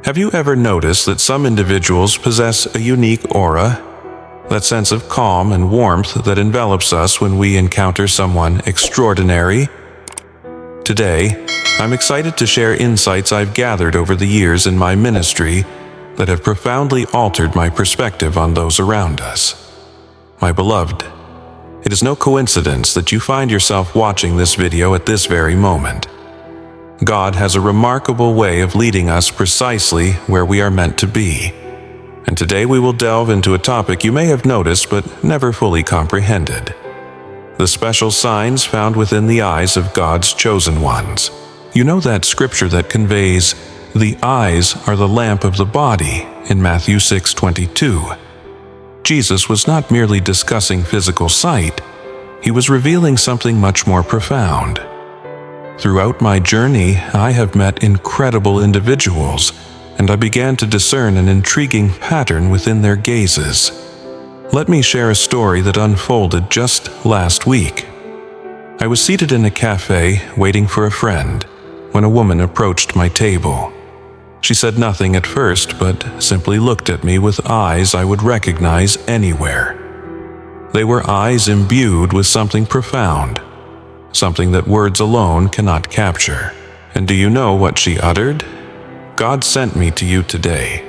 Have you ever noticed that some individuals possess a unique aura? That sense of calm and warmth that envelops us when we encounter someone extraordinary? Today, I'm excited to share insights I've gathered over the years in my ministry that have profoundly altered my perspective on those around us. My beloved, it is no coincidence that you find yourself watching this video at this very moment. God has a remarkable way of leading us precisely where we are meant to be. And today we will delve into a topic you may have noticed but never fully comprehended: the special signs found within the eyes of God's chosen ones. You know that scripture that conveys, "The eyes are the lamp of the body," in Matthew 6:22. Jesus was not merely discussing physical sight, he was revealing something much more profound. Throughout my journey, I have met incredible individuals, and I began to discern an intriguing pattern within their gazes. Let me share a story that unfolded just last week. I was seated in a cafe waiting for a friend when a woman approached my table. She said nothing at first, but simply looked at me with eyes I would recognize anywhere. They were eyes imbued with something profound, something that words alone cannot capture. And do you know what she uttered? "God sent me to you today."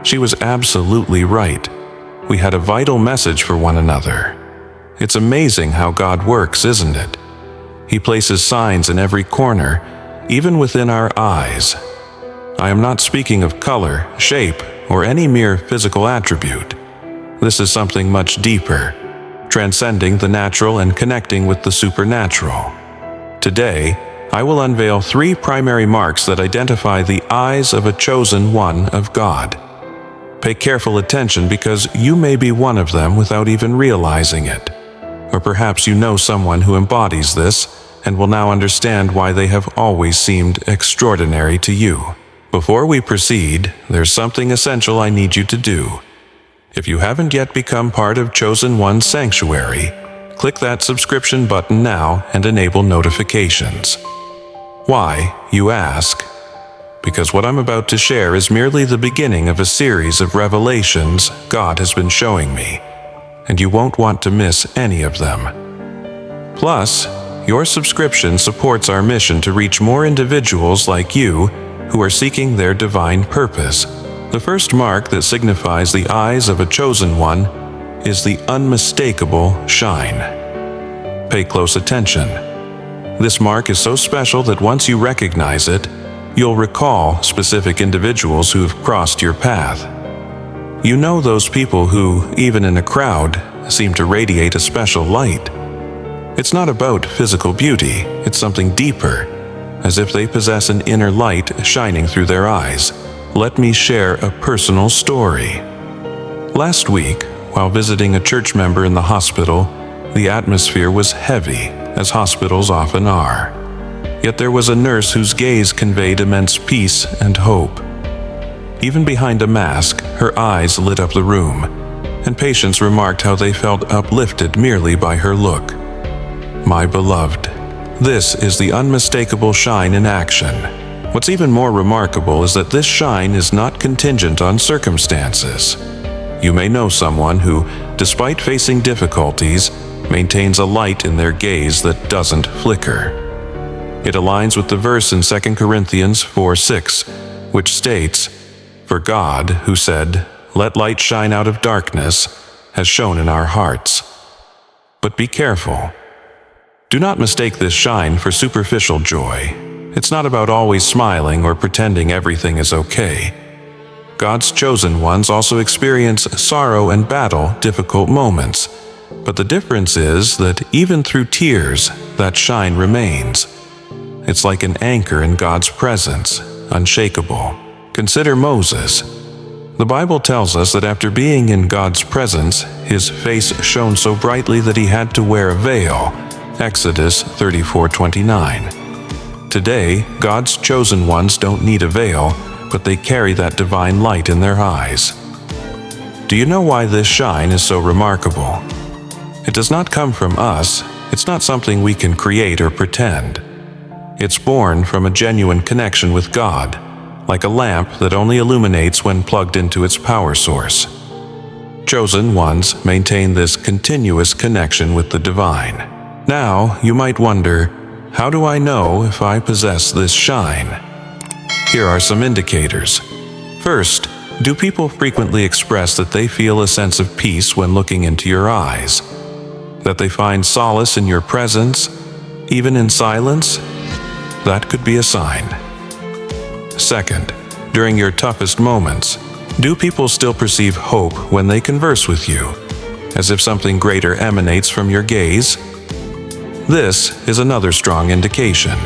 She was absolutely right. We had a vital message for one another. It's amazing how God works, isn't it? He places signs in every corner, even within our eyes. I am not speaking of color, shape, or any mere physical attribute. This is something much deeper, transcending the natural and connecting with the supernatural. Today, I will unveil 3 primary marks that identify the eyes of a chosen one of God. Pay careful attention because you may be one of them without even realizing it. Or perhaps you know someone who embodies this and will now understand why they have always seemed extraordinary to you. Before we proceed, there's something essential I need you to do. If you haven't yet become part of Chosen One's Sanctuary, click that subscription button now and enable notifications. Why, you ask? Because what I'm about to share is merely the beginning of a series of revelations God has been showing me, and you won't want to miss any of them. Plus, your subscription supports our mission to reach more individuals like you who are seeking their divine purpose. The first mark that signifies the eyes of a chosen one is the unmistakable shine. Pay close attention. This mark is so special that once you recognize it, you'll recall specific individuals who've crossed your path. You know those people who, even in a crowd, seem to radiate a special light. It's not about physical beauty, it's something deeper, as if they possess an inner light shining through their eyes. Let me share a personal story. Last week, while visiting a church member in the hospital, the atmosphere was heavy, as hospitals often are. Yet there was a nurse whose gaze conveyed immense peace and hope. Even behind a mask, her eyes lit up the room, and patients remarked how they felt uplifted merely by her look. My beloved, this is the unmistakable shine in action. What's even more remarkable is that this shine is not contingent on circumstances. You may know someone who, despite facing difficulties, maintains a light in their gaze that doesn't flicker. It aligns with the verse in 2 Corinthians 4:6, which states, "For God, who said, 'Let light shine out of darkness,' has shone in our hearts." But be careful. Do not mistake this shine for superficial joy. It's not about always smiling or pretending everything is okay. God's chosen ones also experience sorrow and battle difficult moments. But the difference is that even through tears, that shine remains. It's like an anchor in God's presence, unshakable. Consider Moses. The Bible tells us that after being in God's presence, his face shone so brightly that he had to wear a veil. Exodus 34:29. Today, God's chosen ones don't need a veil, but they carry that divine light in their eyes. Do you know why this shine is so remarkable? It does not come from us. It's not something we can create or pretend. It's born from a genuine connection with God, like a lamp that only illuminates when plugged into its power source. Chosen ones maintain this continuous connection with the divine. Now, you might wonder, how do I know if I possess this shine? Here are some indicators. First, do people frequently express that they feel a sense of peace when looking into your eyes? That they find solace in your presence, even in silence? That could be a sign. Second, during your toughest moments, do people still perceive hope when they converse with you, as if something greater emanates from your gaze? This is another strong indication.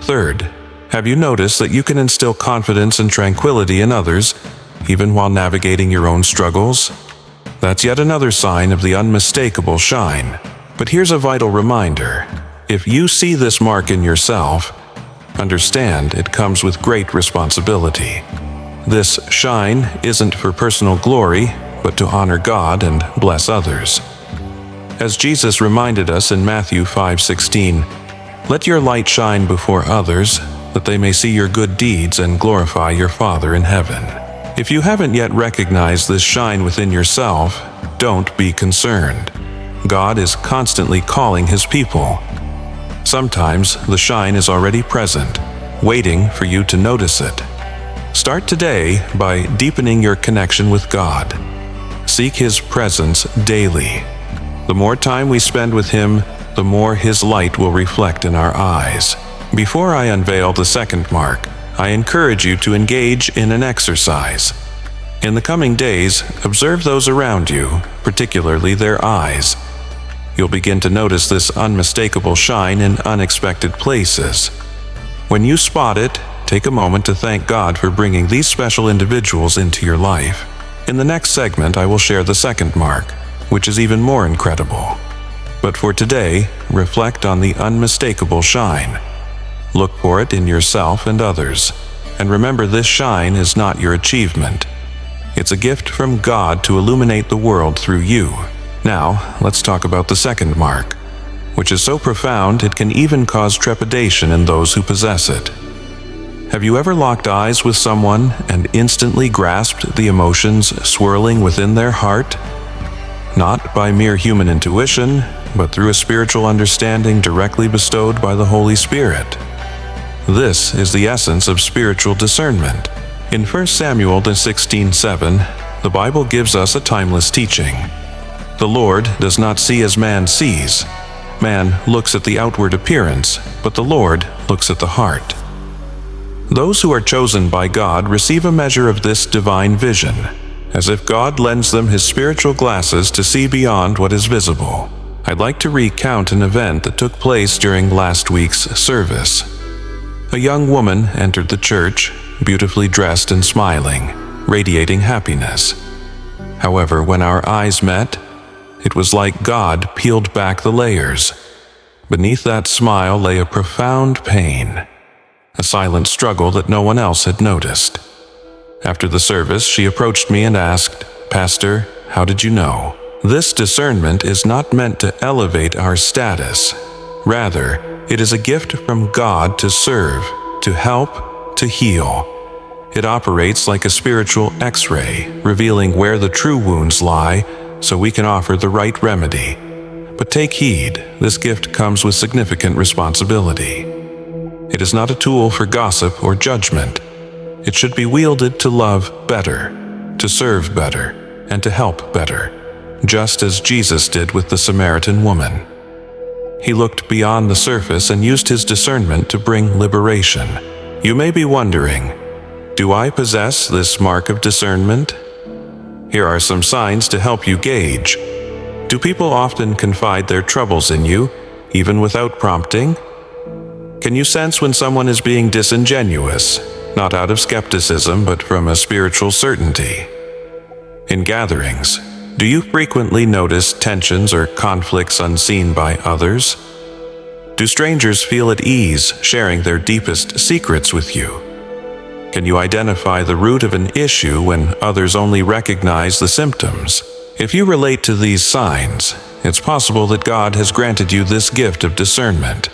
Third, have you noticed that you can instill confidence and tranquility in others, even while navigating your own struggles? That's yet another sign of the unmistakable shine. But here's a vital reminder. If you see this mark in yourself, understand it comes with great responsibility. This shine isn't for personal glory, but to honor God and bless others. As Jesus reminded us in Matthew 5:16, "Let your light shine before others, that they may see your good deeds and glorify your Father in heaven." If you haven't yet recognized this shine within yourself, don't be concerned. God is constantly calling His people. Sometimes the shine is already present, waiting for you to notice it. Start today by deepening your connection with God. Seek His presence daily. The more time we spend with Him, the more His light will reflect in our eyes. Before I unveil the second mark, I encourage you to engage in an exercise. In the coming days, observe those around you, particularly their eyes. You'll begin to notice this unmistakable shine in unexpected places. When you spot it, take a moment to thank God for bringing these special individuals into your life. In the next segment, I will share the second mark, which is even more incredible. But for today, reflect on the unmistakable shine. Look for it in yourself and others. And remember, this shine is not your achievement. It's a gift from God to illuminate the world through you. Now, let's talk about the second mark, which is so profound it can even cause trepidation in those who possess it. Have you ever locked eyes with someone and instantly grasped the emotions swirling within their heart? Not by mere human intuition, but through a spiritual understanding directly bestowed by the Holy Spirit. This is the essence of spiritual discernment. In 1 Samuel 16:7, the Bible gives us a timeless teaching. The Lord does not see as man sees. Man looks at the outward appearance, but the Lord looks at the heart. Those who are chosen by God receive a measure of this divine vision, as if God lends them His spiritual glasses to see beyond what is visible. I'd like to recount an event that took place during last week's service. A young woman entered the church, beautifully dressed and smiling, radiating happiness. However, when our eyes met, it was like God peeled back the layers. Beneath that smile lay a profound pain, a silent struggle that no one else had noticed. After the service, she approached me and asked, "Pastor, how did you know?" This discernment is not meant to elevate our status. Rather, it is a gift from God to serve, to help, to heal. It operates like a spiritual X-ray, revealing where the true wounds lie, so we can offer the right remedy. But take heed, this gift comes with significant responsibility. It is not a tool for gossip or judgment. It should be wielded to love better, to serve better, and to help better, just as Jesus did with the Samaritan woman. He looked beyond the surface and used His discernment to bring liberation. You may be wondering, do I possess this mark of discernment? Here are some signs to help you gauge. Do people often confide their troubles in you, even without prompting? Can you sense when someone is being disingenuous, not out of skepticism, but from a spiritual certainty? In gatherings, do you frequently notice tensions or conflicts unseen by others? Do strangers feel at ease sharing their deepest secrets with you? Can you identify the root of an issue when others only recognize the symptoms? If you relate to these signs, it's possible that God has granted you this gift of discernment.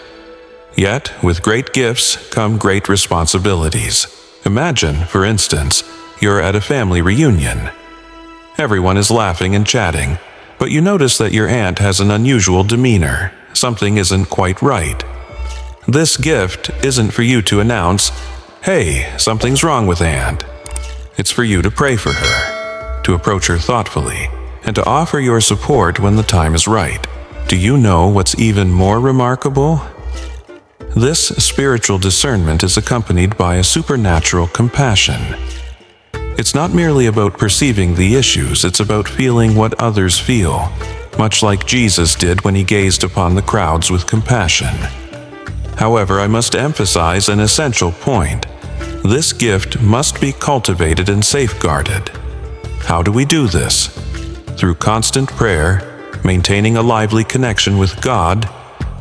Yet, with great gifts come great responsibilities. Imagine, for instance, you're at a family reunion. Everyone is laughing and chatting, but you notice that your aunt has an unusual demeanor. Something isn't quite right. This gift isn't for you to announce, "Hey, something's wrong with Aunt." It's for you to pray for her, to approach her thoughtfully, and to offer your support when the time is right. Do you know what's even more remarkable? This spiritual discernment is accompanied by a supernatural compassion. It's not merely about perceiving the issues, it's about feeling what others feel, much like Jesus did when he gazed upon the crowds with compassion. However, I must emphasize an essential point. This gift must be cultivated and safeguarded. How do we do this? Through constant prayer, maintaining a lively connection with God,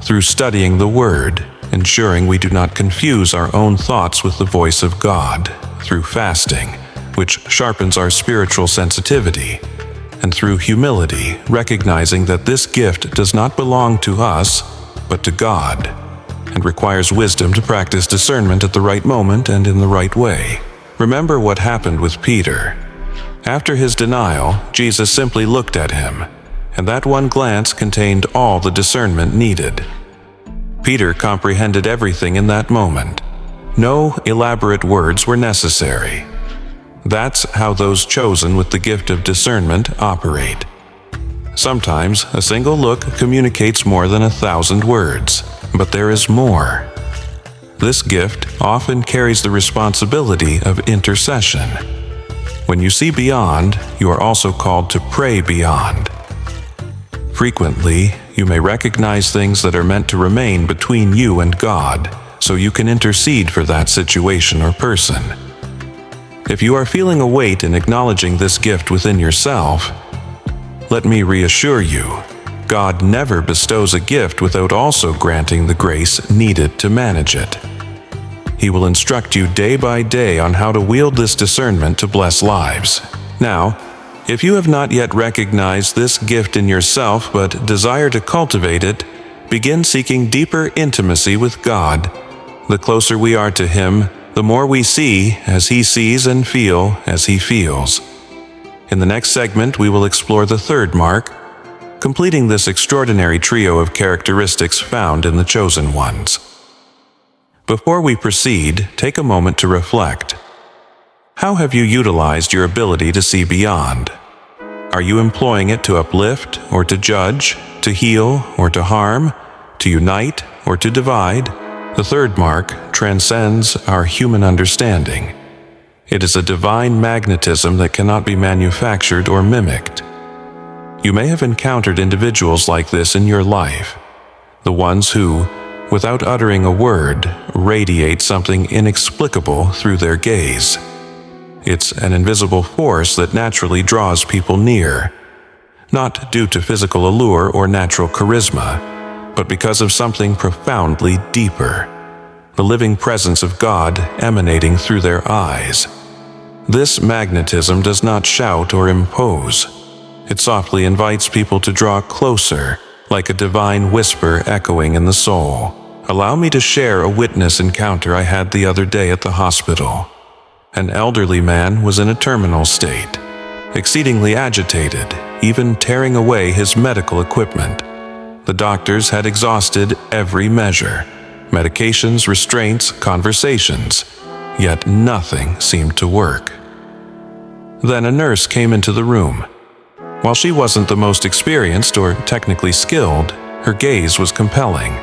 through studying the Word, ensuring we do not confuse our own thoughts with the voice of God, through fasting, which sharpens our spiritual sensitivity, and through humility, recognizing that this gift does not belong to us, but to God, and requires wisdom to practice discernment at the right moment and in the right way. Remember what happened with Peter. After his denial, Jesus simply looked at him, and that one glance contained all the discernment needed. Peter comprehended everything in that moment. No elaborate words were necessary. That's how those chosen with the gift of discernment operate. Sometimes a single look communicates more than 1,000 words, but there is more. This gift often carries the responsibility of intercession. When you see beyond, you are also called to pray beyond. Frequently, you may recognize things that are meant to remain between you and God, so you can intercede for that situation or person. If you are feeling a weight in acknowledging this gift within yourself, let me reassure you, God never bestows a gift without also granting the grace needed to manage it. He will instruct you day by day on how to wield this discernment to bless lives. Now, if you have not yet recognized this gift in yourself but desire to cultivate it, begin seeking deeper intimacy with God. The closer we are to Him, the more we see as He sees and feel as He feels. In the next segment, we will explore the third mark, completing this extraordinary trio of characteristics found in the chosen ones. Before we proceed, take a moment to reflect. How have you utilized your ability to see beyond? Are you employing it to uplift or to judge, to heal or to harm, to unite or to divide? The third mark transcends our human understanding. It is a divine magnetism that cannot be manufactured or mimicked. You may have encountered individuals like this in your life, the ones who, without uttering a word, radiate something inexplicable through their gaze. It's an invisible force that naturally draws people near, not due to physical allure or natural charisma, but because of something profoundly deeper, the living presence of God emanating through their eyes. This magnetism does not shout or impose. It softly invites people to draw closer, like a divine whisper echoing in the soul. Allow me to share a witness encounter I had the other day at the hospital. An elderly man was in a terminal state, exceedingly agitated, even tearing away his medical equipment. The doctors had exhausted every measure: medications, restraints, conversations, yet nothing seemed to work. Then a nurse came into the room. While she wasn't the most experienced or technically skilled, her gaze was compelling.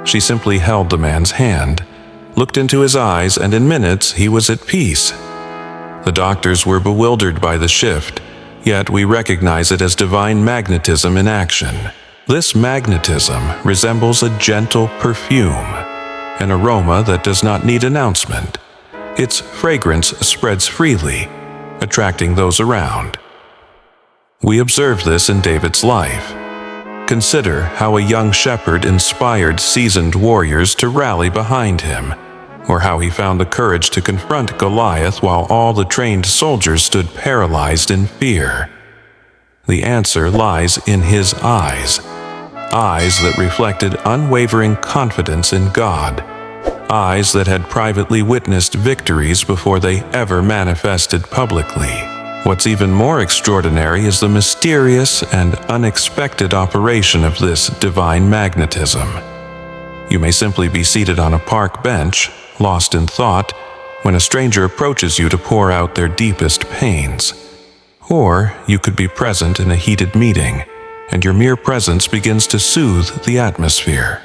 She simply held the man's hand, looked into his eyes, and in minutes he was at peace. The doctors were bewildered by the shift, yet we recognize it as divine magnetism in action. This magnetism resembles a gentle perfume, an aroma that does not need announcement. Its fragrance spreads freely, attracting those around. We observe this in David's life. Consider how a young shepherd inspired seasoned warriors to rally behind him, or how he found the courage to confront Goliath while all the trained soldiers stood paralyzed in fear. The answer lies in his eyes, eyes that reflected unwavering confidence in God. eyes that had privately witnessed victories before they ever manifested publicly. What's even more extraordinary is the mysterious and unexpected operation of this divine magnetism. You may simply be seated on a park bench, lost in thought, when a stranger approaches you to pour out their deepest pains. Or you could be present in a heated meeting, and your mere presence begins to soothe the atmosphere.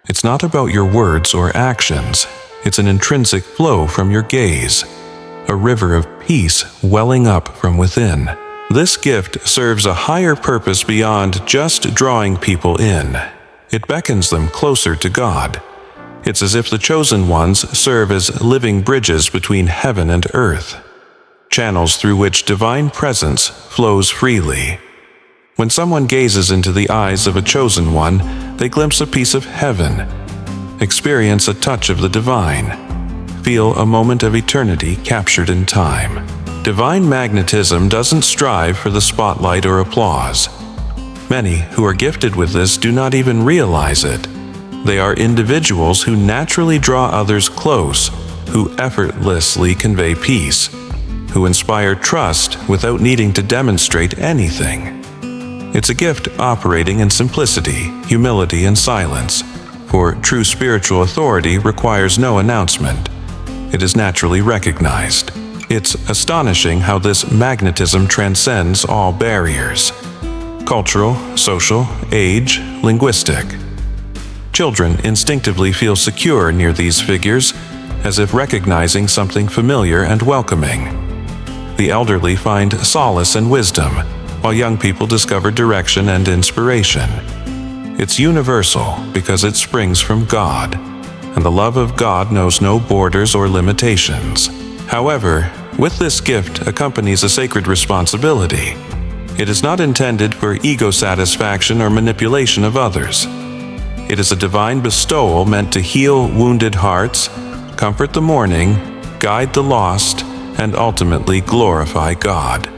It's not about your words or actions, it's an intrinsic flow from your gaze, a river of peace welling up from within. This gift serves a higher purpose beyond just drawing people in. It beckons them closer to God. It's as if the chosen ones serve as living bridges between heaven and earth, channels through which divine presence flows freely. When someone gazes into the eyes of a chosen one, they glimpse a piece of heaven, experience a touch of the divine, feel a moment of eternity captured in time. Divine magnetism doesn't strive for the spotlight or applause. Many who are gifted with this do not even realize it. They are individuals who naturally draw others close, who effortlessly convey peace, who inspire trust without needing to demonstrate anything. It's a gift operating in simplicity, humility, and silence, for true spiritual authority requires no announcement. It is naturally recognized. It's astonishing how this magnetism transcends all barriers: cultural, social, age, linguistic. Children instinctively feel secure near these figures, as if recognizing something familiar and welcoming. The elderly find solace and wisdom, while young people discover direction and inspiration. It's universal because it springs from God, and the love of God knows no borders or limitations. However, with this gift accompanies a sacred responsibility. It is not intended for ego satisfaction or manipulation of others. It is a divine bestowal meant to heal wounded hearts, comfort the mourning, guide the lost, and ultimately glorify God.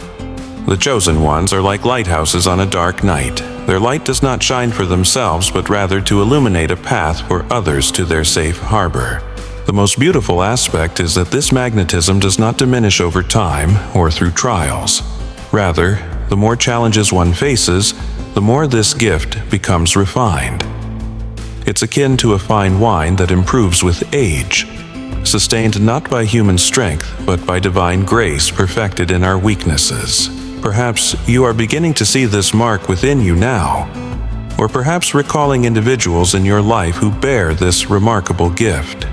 The chosen ones are like lighthouses on a dark night. Their light does not shine for themselves, but rather to illuminate a path for others to their safe harbor. The most beautiful aspect is that this magnetism does not diminish over time or through trials. Rather, the more challenges one faces, the more this gift becomes refined. It's akin to a fine wine that improves with age, sustained not by human strength, but by divine grace perfected in our weaknesses. Perhaps you are beginning to see this mark within you now, or perhaps recalling individuals in your life who bear this remarkable gift.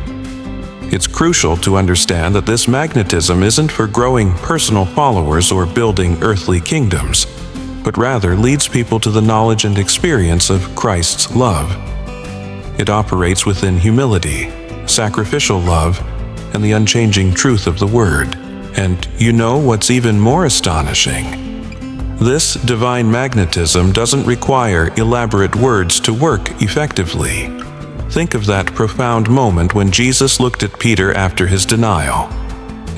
It's crucial to understand that this magnetism isn't for growing personal followers or building earthly kingdoms, but rather leads people to the knowledge and experience of Christ's love. It operates within humility, sacrificial love, and the unchanging truth of the Word. And you know what's even more astonishing? This divine magnetism doesn't require elaborate words to work effectively. Think of that profound moment when Jesus looked at Peter after his denial.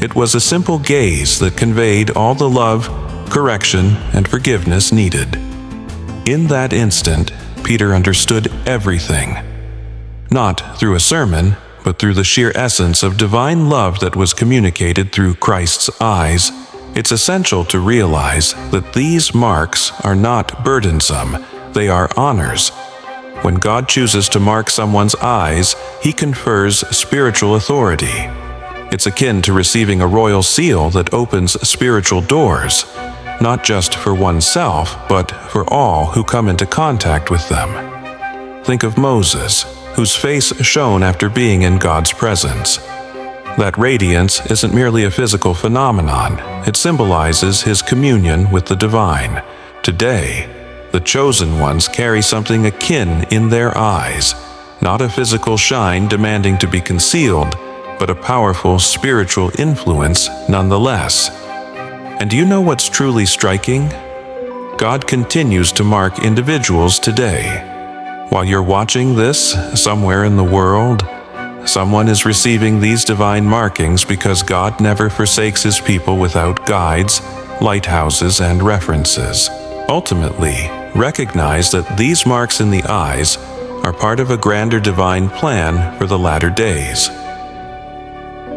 It was a simple gaze that conveyed all the love, correction, and forgiveness needed. In that instant, Peter understood everything. Not through a sermon, but through the sheer essence of divine love that was communicated through Christ's eyes. It's essential to realize that these marks are not burdensome, they are honors. When God chooses to mark someone's eyes, He confers spiritual authority. It's akin to receiving a royal seal that opens spiritual doors, not just for oneself, but for all who come into contact with them. Think of Moses, whose face shone after being in God's presence. That radiance isn't merely a physical phenomenon, it symbolizes his communion with the divine. Today, the chosen ones carry something akin in their eyes, not a physical shine demanding to be concealed, but a powerful spiritual influence nonetheless. And do you know what's truly striking? God continues to mark individuals today. While you're watching this, somewhere in the world, someone is receiving these divine markings because God never forsakes His people without guides, lighthouses, and references. Ultimately, recognize that these marks in the eyes are part of a grander divine plan for the latter days.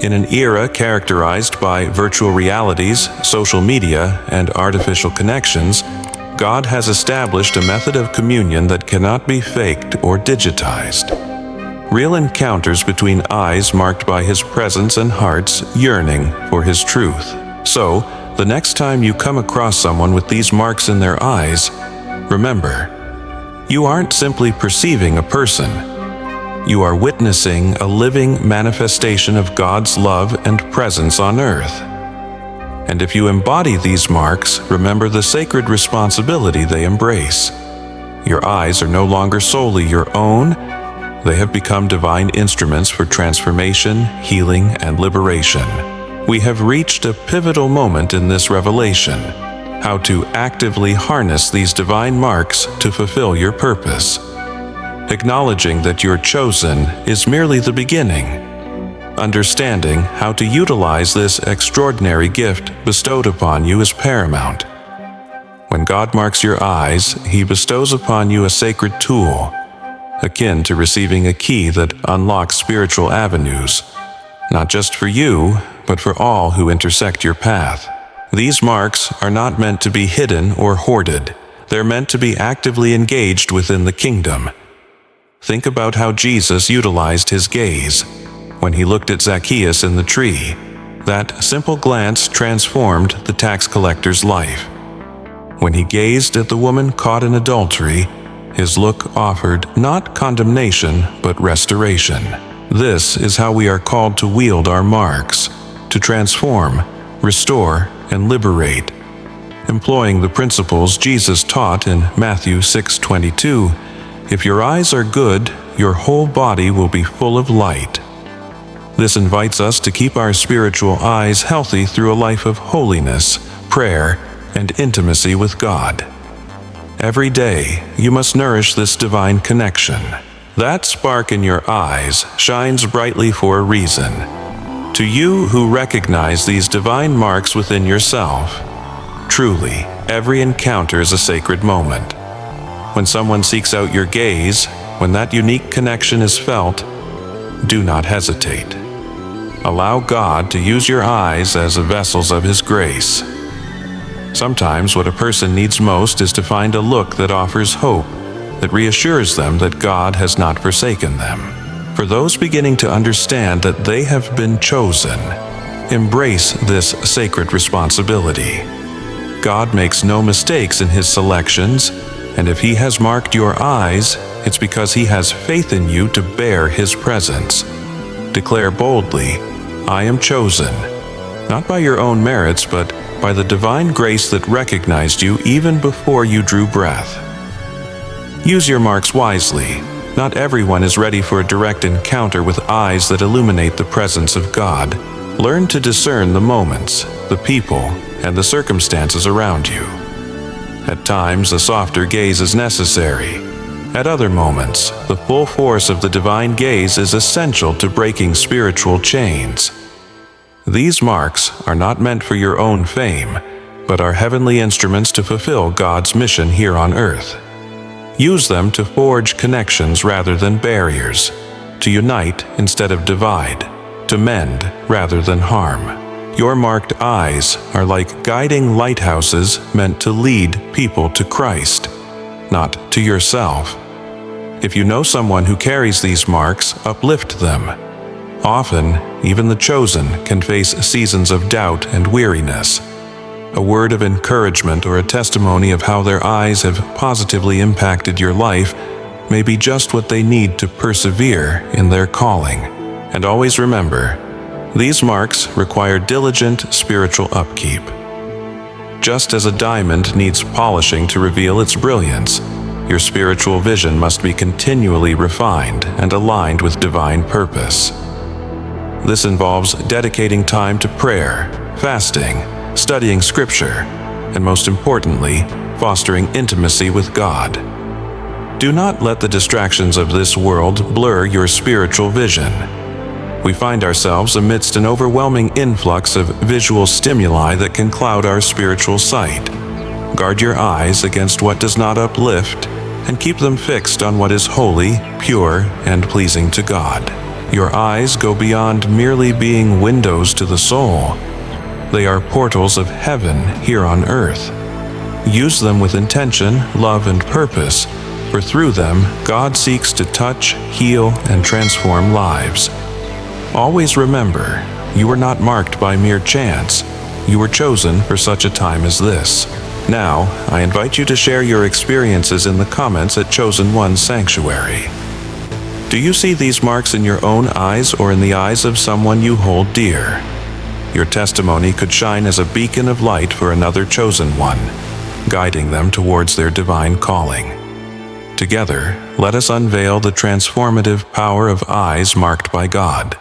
In an era characterized by virtual realities, social media, and artificial connections, God has established a method of communion that cannot be faked or digitized. Real encounters between eyes marked by His presence and hearts yearning for His truth. So, the next time you come across someone with these marks in their eyes, remember, you aren't simply perceiving a person. You are witnessing a living manifestation of God's love and presence on earth. And if you embody these marks, remember the sacred responsibility they embrace. Your eyes are no longer solely your own. They have become divine instruments for transformation, healing, and liberation. We have reached a pivotal moment in this revelation: how to actively harness these divine marks to fulfill your purpose. Acknowledging that you're chosen is merely the beginning. Understanding how to utilize this extraordinary gift bestowed upon you is paramount. When God marks your eyes, He bestows upon you a sacred tool, akin to receiving a key that unlocks spiritual avenues, not just for you, but for all who intersect your path. These marks are not meant to be hidden or hoarded. They're meant to be actively engaged within the kingdom. Think about how Jesus utilized His gaze. When He looked at Zacchaeus in the tree, that simple glance transformed the tax collector's life. When He gazed at the woman caught in adultery, His look offered not condemnation, but restoration. This is how we are called to wield our marks, to transform, restore, and liberate. Employing the principles Jesus taught in Matthew 6:22, if your eyes are good, your whole body will be full of light. This invites us to keep our spiritual eyes healthy through a life of holiness, prayer, and intimacy with God. Every day, you must nourish this divine connection. That spark in your eyes shines brightly for a reason. To you who recognize these divine marks within yourself, truly, every encounter is a sacred moment. When someone seeks out your gaze, when that unique connection is felt, do not hesitate. Allow God to use your eyes as vessels of His grace. Sometimes what a person needs most is to find a look that offers hope, that reassures them that God has not forsaken them. For those beginning to understand that they have been chosen, embrace this sacred responsibility. God makes no mistakes in His selections, and if He has marked your eyes, it's because He has faith in you to bear His presence. Declare boldly, I am chosen, not by your own merits, but by the divine grace that recognized you even before you drew breath. Use your marks wisely. Not everyone is ready for a direct encounter with eyes that illuminate the presence of God. Learn to discern the moments, the people, and the circumstances around you. At times, a softer gaze is necessary. At other moments, the full force of the divine gaze is essential to breaking spiritual chains. These marks are not meant for your own fame, but are heavenly instruments to fulfill God's mission here on earth. Use them to forge connections rather than barriers, to unite instead of divide, to mend rather than harm. Your marked eyes are like guiding lighthouses meant to lead people to Christ, not to yourself. If you know someone who carries these marks, uplift them. Often, even the chosen can face seasons of doubt and weariness. A word of encouragement or a testimony of how their eyes have positively impacted your life may be just what they need to persevere in their calling. And always remember, these marks require diligent spiritual upkeep. Just as a diamond needs polishing to reveal its brilliance, your spiritual vision must be continually refined and aligned with divine purpose. This involves dedicating time to prayer, fasting, studying Scripture, and most importantly, fostering intimacy with God. Do not let the distractions of this world blur your spiritual vision. We find ourselves amidst an overwhelming influx of visual stimuli that can cloud our spiritual sight. Guard your eyes against what does not uplift and keep them fixed on what is holy, pure, and pleasing to God. Your eyes go beyond merely being windows to the soul. They are portals of heaven here on earth. Use them with intention, love, and purpose, for through them, God seeks to touch, heal, and transform lives. Always remember, you were not marked by mere chance. You were chosen for such a time as this. Now, I invite you to share your experiences in the comments at Chosen One's Sanctuary. Do you see these marks in your own eyes or in the eyes of someone you hold dear? Your testimony could shine as a beacon of light for another chosen one, guiding them towards their divine calling. Together, let us unveil the transformative power of eyes marked by God.